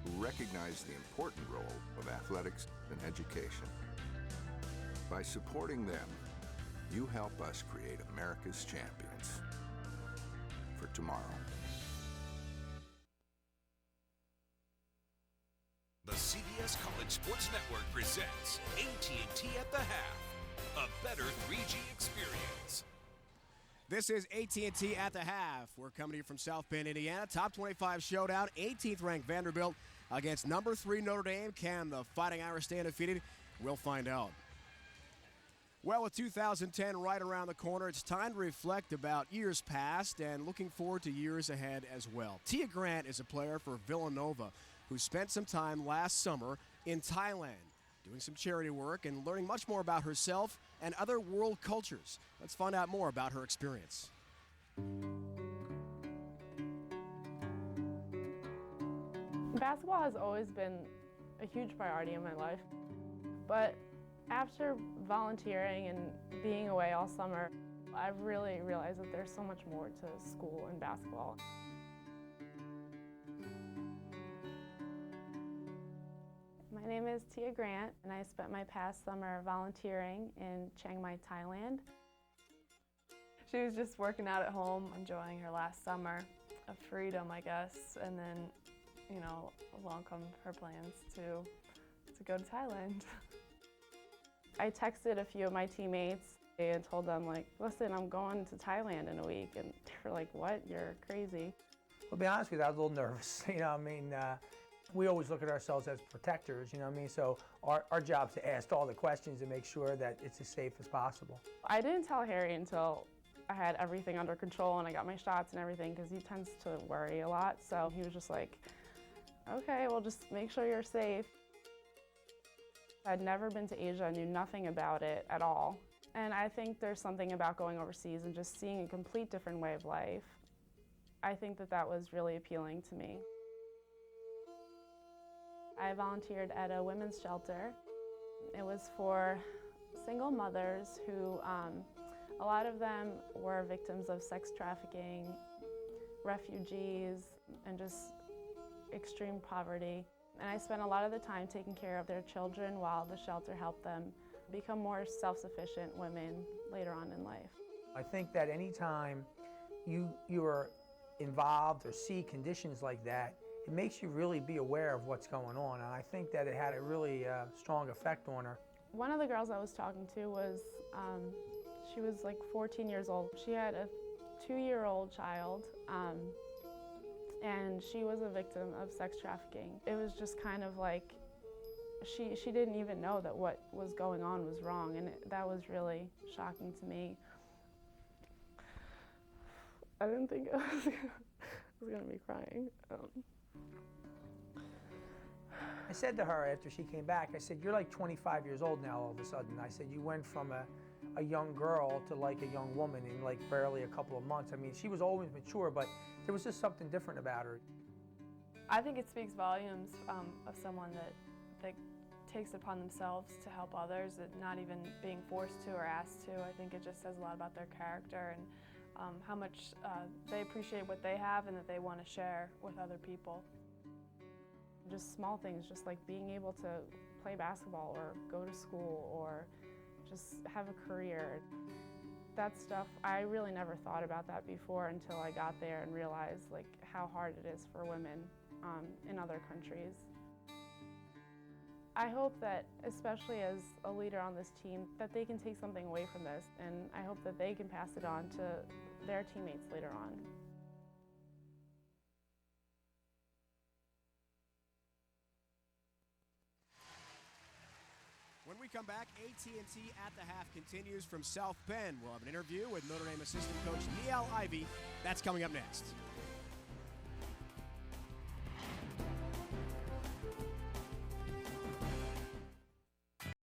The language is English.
who recognize the important role of athletics and education. By supporting them, you help us create America's champions for tomorrow. The CBS College Sports Network presents AT&T at the Half, a better 3G experience. This is AT&T at the Half. We're coming to you from South Bend, Indiana. Top 25 showdown, 18th ranked Vanderbilt against number 3 Notre Dame. Can the Fighting Irish stay undefeated? We'll find out. Well, with 2010 right around the corner, it's time to reflect about years past and looking forward to years ahead as well. Tia Grant is a player for Villanova who spent some time last summer in Thailand doing some charity work and learning much more about herself and other world cultures. Let's find out more about her experience. Basketball has always been a huge priority in my life, but after volunteering and being away all summer, I've really realized that there's so much more to school and basketball. My name is Tia Grant, and I spent my past summer volunteering in Chiang Mai, Thailand. She was just working out at home, enjoying her last summer of freedom, I guess, and then, along come her plans to go to Thailand. I texted a few of my teammates and told them, listen, I'm going to Thailand in a week, and they were like, what? You're crazy. Well, to be honest with you, I was a little nervous, we always look at ourselves as protectors, so our job is to ask all the questions and make sure that it's as safe as possible. I didn't tell Harry until I had everything under control and I got my shots and everything, because he tends to worry a lot, so he was just like, okay, well, just make sure you're safe. I'd never been to Asia, I knew nothing about it at all, and I think there's something about going overseas and just seeing a complete different way of life. I think that was really appealing to me. I volunteered at a women's shelter. It was for single mothers who, a lot of them were victims of sex trafficking, refugees, and just extreme poverty. And I spent a lot of the time taking care of their children while the shelter helped them become more self-sufficient women later on in life. I think that anytime you are involved or see conditions like that, it makes you really be aware of what's going on, and I think that it had a really strong effect on her. One of the girls I was talking to was, she was 14 years old. She had a 2-year-old child, and she was a victim of sex trafficking. It was just kind of like, she didn't even know that what was going on was wrong, and that was really shocking to me. I didn't think I was going to be crying. I said to her after she came back, I said, you're 25 years old now all of a sudden. I said, you went from a young girl to a young woman in barely a couple of months. I mean, she was always mature, but there was just something different about her. I think it speaks volumes of someone that takes it upon themselves to help others, that not even being forced to or asked to. I think it just says a lot about their character and how much they appreciate what they have and that they want to share with other people. Just small things, just like being able to play basketball or go to school or just have a career. That stuff, I really never thought about that before until I got there and realized how hard it is for women in other countries. I hope that, especially as a leader on this team, that they can take something away from this, and I hope that they can pass it on to their teammates later on. When we come back, AT&T at the Half continues from South Bend. We'll have an interview with Notre Dame assistant coach Niall Ivey. That's coming up next.